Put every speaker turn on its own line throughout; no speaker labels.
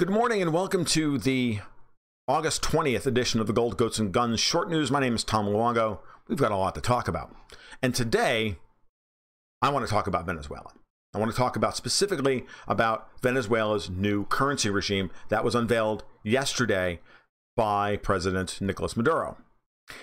Good morning and welcome to the August 20th edition of the Gold, Goats, and Guns Short News. My name is Tom Luongo. We've got a lot to talk about. And today, I want to talk about Venezuela. I want to talk about specifically about Venezuela's new currency regime that was unveiled yesterday by President Nicolas Maduro.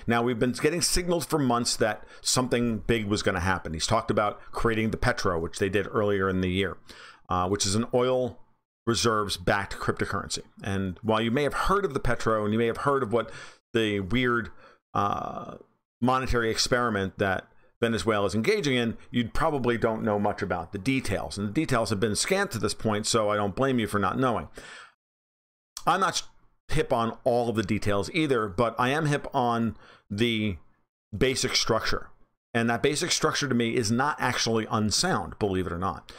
Now, we've been getting signals for months that something big was going to happen. He's talked about creating the Petro, which they did earlier in the year, which is an oil reserves-backed cryptocurrency. And while you may have heard of the Petro and you may have heard of what the weird monetary experiment that Venezuela is engaging in, you probably don't know much about the details. And the details have been scant to this point, so I don't blame you for not knowing. I'm not hip on all of the details either, but I am hip on the basic structure. And that basic structure to me is not actually unsound, believe it or not.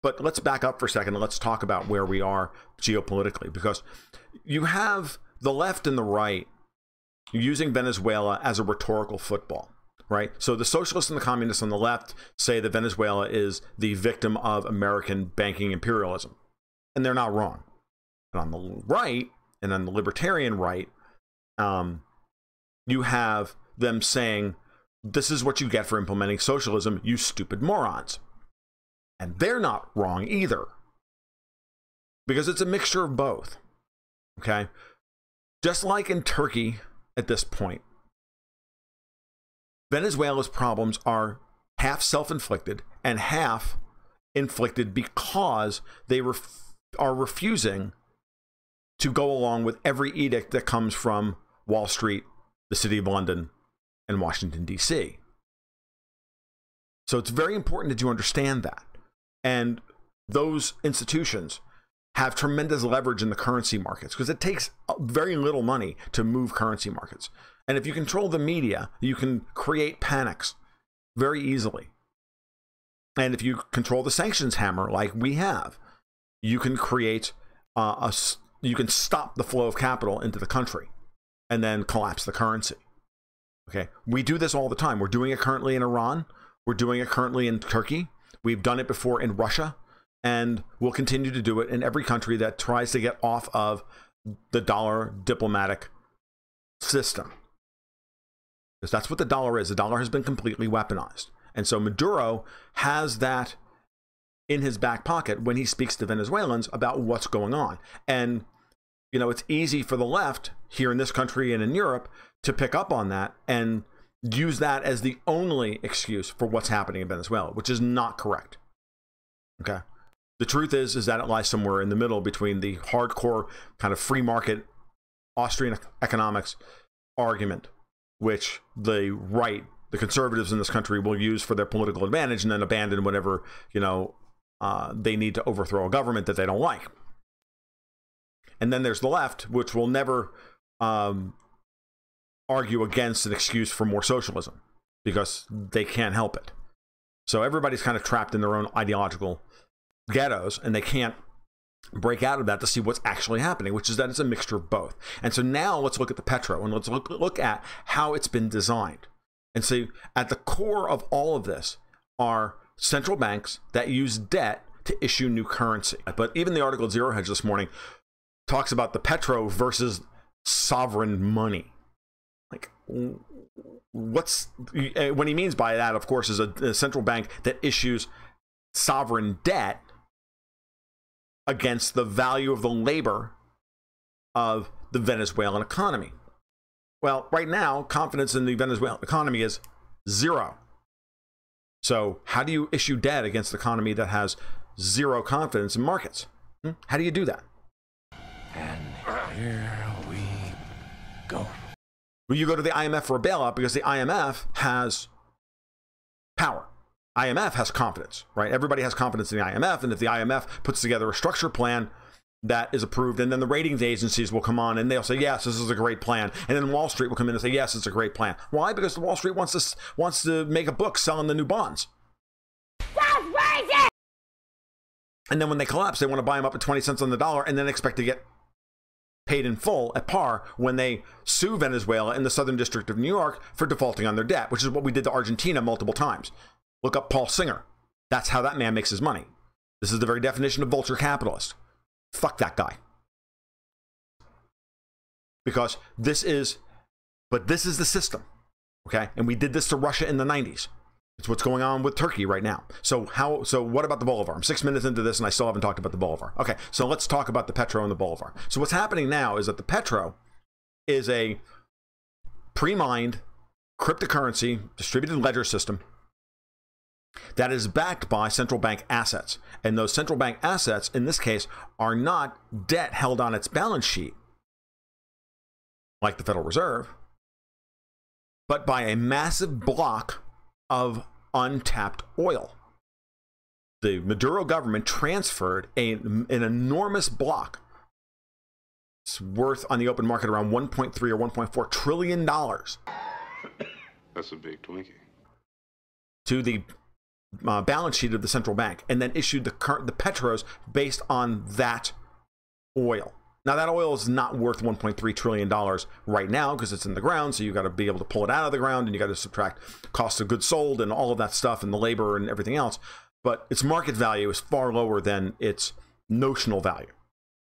But let's back up for a second and let's talk about where we are geopolitically, because you have the left and the right using Venezuela as a rhetorical football, right? So the socialists and the communists on the left say that Venezuela is the victim of American banking imperialism, and they're not wrong. And on the right, and on the libertarian right, you have them saying, this is what you get for implementing socialism, you stupid morons. And they're not wrong either, because it's a mixture of both, okay? Just like in Turkey at this point, Venezuela's problems are half self-inflicted and half inflicted because they are refusing to go along with every edict that comes from Wall Street, the City of London, and Washington, D.C. So it's very important that you understand that. And those institutions have tremendous leverage in the currency markets because it takes very little money to move currency markets. And if you control the media, you can create panics very easily. And if you control the sanctions hammer like we have, you can create you can stop the flow of capital into the country and then collapse the currency. Okay, we do this all the time. We're doing it currently in Iran. We're doing it currently in Turkey. We've done it before in Russia, and we'll continue to do it in every country that tries to get off of the dollar diplomatic system. Because that's what the dollar is. The dollar has been completely weaponized. And so Maduro has that in his back pocket when he speaks to Venezuelans about what's going on. And, you know, it's easy for the left here in this country and in Europe to pick up on that and use that as the only excuse for what's happening in Venezuela, which is not correct. Okay. The truth is that it lies somewhere in the middle between the hardcore kind of free market Austrian economics argument, which the right, the conservatives in this country will use for their political advantage and then abandon whenever, you know, they need to overthrow a government that they don't like. And then there's the left, which will never argue against an excuse for more socialism because they can't help it. So everybody's kind of trapped in their own ideological ghettos and they can't break out of that to see what's actually happening, which is that it's a mixture of both. And so now let's look at the Petro and let's look at how it's been designed. And so at the core of all of this are central banks that use debt to issue new currency. But even the article Zero Hedge this morning talks about the Petro versus sovereign money. Like, what he means by that, of course, is a central bank that issues sovereign debt against the value of the labor of the Venezuelan economy. Well, right now, confidence in the Venezuelan economy is zero. So how do you issue debt against an economy that has zero confidence in markets? How do you do that?
And here we go.
Well, you go to the IMF for a bailout because the IMF has power. IMF has confidence, right? Everybody has confidence in the IMF, and if the IMF puts together a structure plan that is approved, and then the ratings agencies will come on and they'll say, yes, this is a great plan. And then Wall Street will come in and say, yes, it's a great plan. Why? Because the Wall Street wants to make a book selling the new bonds.
That's crazy!
And then when they collapse, they want to buy them up at 20 cents on the dollar and then expect to get paid in full at par when they sue Venezuela in the Southern District of New York for defaulting on their debt, which is what we did to Argentina multiple times. Look up Paul Singer. That's how that man makes his money. This is the very definition of vulture capitalist. Fuck that guy. because this is the system, okay? And we did this to Russia in the 90s. It's what's going on with Turkey right now. So what about the Bolivar? I'm 6 minutes into this and I still haven't talked about the Bolivar. Okay, so let's talk about the Petro and the Bolivar. So what's happening now is that the Petro is a pre-mined cryptocurrency distributed ledger system that is backed by central bank assets. And those central bank assets, in this case, are not debt held on its balance sheet, like the Federal Reserve, but by a massive block of untapped oil. The Maduro government transferred an enormous block. It's worth on the open market around 1.3 or 1.4 trillion dollars.
That's a big Twinkie.
To the balance sheet of the central bank, and then issued the Petros based on that oil. Now, that oil is not worth $1.3 trillion right now because it's in the ground, so you got to be able to pull it out of the ground, and you got to subtract cost of goods sold and all of that stuff and the labor and everything else. But its market value is far lower than its notional value,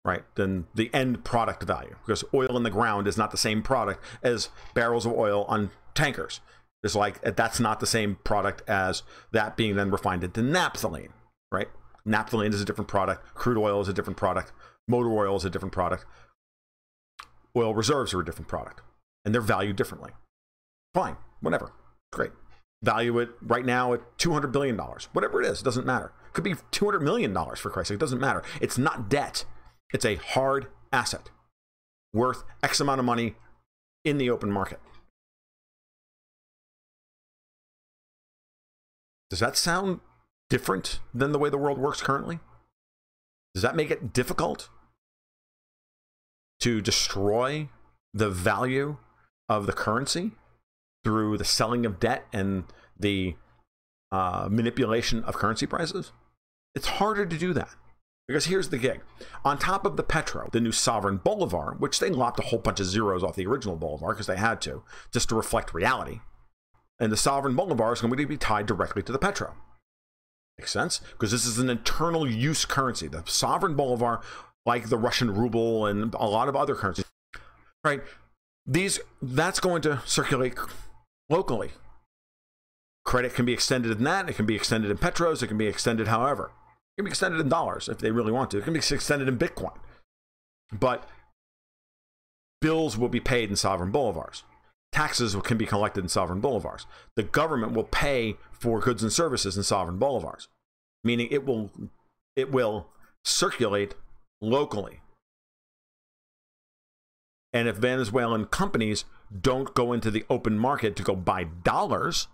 right? Than the end product value, because oil in the ground is not the same product as barrels of oil on tankers. It's like, that's not the same product as that being then refined into naphthalene, right? Naphthalene is a different product. Crude oil is a different product. Motor oil is a different product. Oil reserves are a different product, and they're valued differently. Fine, whatever, great. Value it right now at $200 billion. Whatever it is, it doesn't matter. It could be $200 million, for Christ's sake. It doesn't matter. It's not debt. It's a hard asset worth X amount of money in the open market. Does that sound different than the way the world works currently? Does that make it difficult to destroy the value of the currency through the selling of debt and the manipulation of currency prices? It's harder to do that. Because here's the gig. On top of the Petro, the new sovereign Bolivar, which they lopped a whole bunch of zeros off the original Bolivar because they had to, just to reflect reality. And the sovereign Bolivar is going to be tied directly to the Petro. Makes sense? Because this is an internal use currency. The sovereign Bolivar, like the Russian ruble and a lot of other currencies, right? That's going to circulate locally. Credit can be extended in that. It can be extended in petros. It can be extended however. It can be extended in dollars if they really want to. It can be extended in Bitcoin. But bills will be paid in sovereign Bolivars. Taxes can be collected in sovereign Bolivars. The government will pay for goods and services in sovereign Bolivars, meaning it will circulate locally. And if Venezuelan companies don't go into the open market to go buy dollars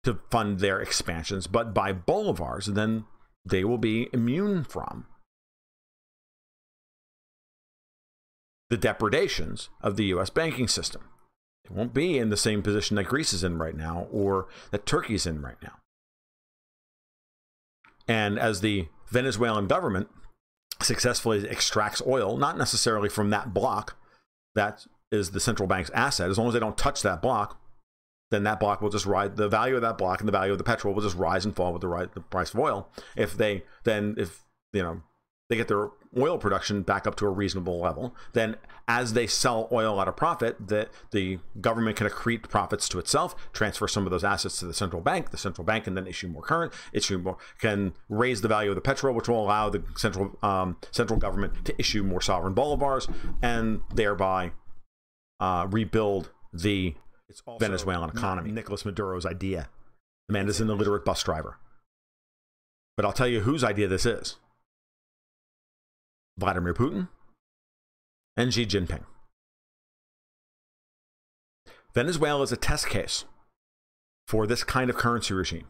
to fund their expansions, but buy Bolivars, then they will be immune from the depredations of the U.S. banking system. It won't be in the same position that Greece is in right now or that Turkey's in right now. And as the Venezuelan government successfully extracts oil, not necessarily from that block, that is the central bank's asset, as long as they don't touch that block, then that block will just rise. The value of that block and the value of the petrol will just rise and fall with the price of oil. If they get their oil production back up to a reasonable level, then as they sell oil at a profit, the government can accrete profits to itself, transfer some of those assets to the central bank. The central bank can then can raise the value of the petrol, which will allow the central government to issue more sovereign bolivars and thereby rebuild the Venezuelan economy. Nicolas Maduro's idea. The man is an illiterate bus driver. But I'll tell you whose idea this is. Vladimir Putin and Xi Jinping. Venezuela is a test case for this kind of currency regime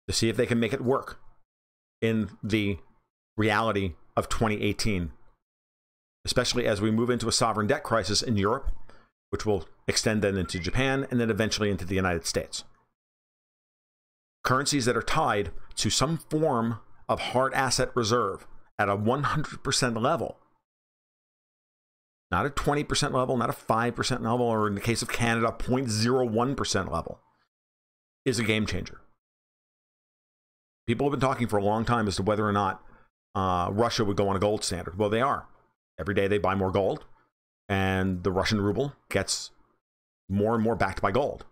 to see if they can make it work in the reality of 2018, especially as we move into a sovereign debt crisis in Europe, which will extend then into Japan and then eventually into the United States. Currencies that are tied to some form of hard asset reserve at a 100% level, not a 20% level, not a 5% level, or in the case of Canada, 0.01% level, is a game changer. People have been talking for a long time as to whether or not Russia would go on a gold standard. Well, they are. Every day they buy more gold. And the Russian ruble gets more and more backed by gold.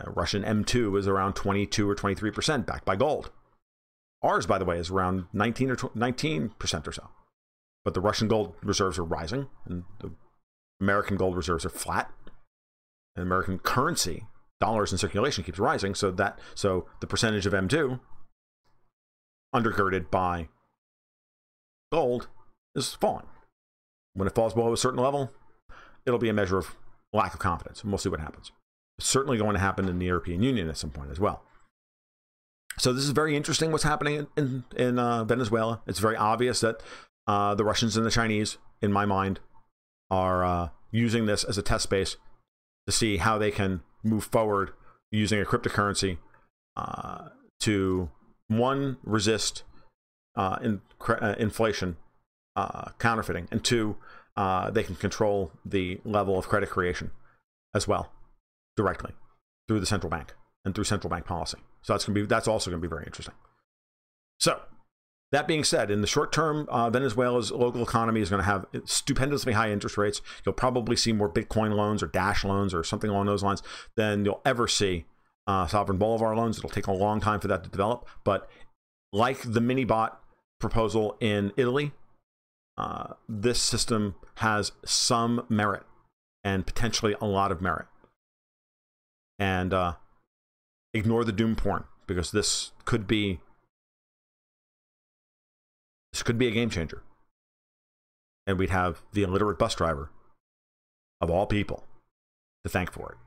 Russian M2 is around 22 or 23% backed by gold. Ours, by the way, is around 19% or so. But the Russian gold reserves are rising, and the American gold reserves are flat. And American currency, dollars in circulation, keeps rising, so the percentage of M2 undergirded by gold is falling. When it falls below a certain level, it'll be a measure of lack of confidence, and we'll see what happens. It's certainly going to happen in the European Union at some point as well. So this is very interesting what's happening in Venezuela. It's very obvious that the Russians and the Chinese, in my mind, are using this as a test space to see how they can move forward using a cryptocurrency to, one, resist inflation, counterfeiting, and two, they can control the level of credit creation as well, directly through the central bank and through central bank policy. So that's also going to be very interesting. So that being said, in the short term, Venezuela's local economy is going to have stupendously high interest rates. You'll probably see more Bitcoin loans or Dash loans or something along those lines than you'll ever see sovereign Bolivar loans. It'll take a long time for that to develop. But like the mini bot proposal in Italy, this system has some merit and potentially a lot of merit. And ignore the doom porn, because this could be a game changer. And we'd have the illiterate bus driver, of all people, to thank for it.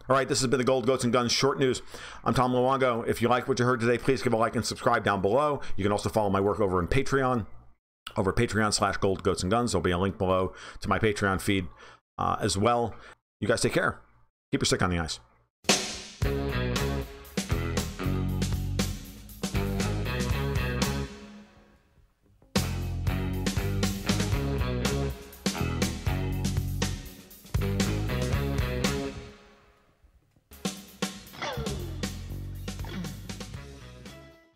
All right, this has been the Gold, Goats, and Guns Short News. I'm Tom Luongo. If you like what you heard today, please give a like and subscribe down below. You can also follow my work over in Patreon, over at Patreon/Gold, Goats, and Guns. There'll be a link below to my Patreon feed as well. You guys take care. Keep your stick on the ice.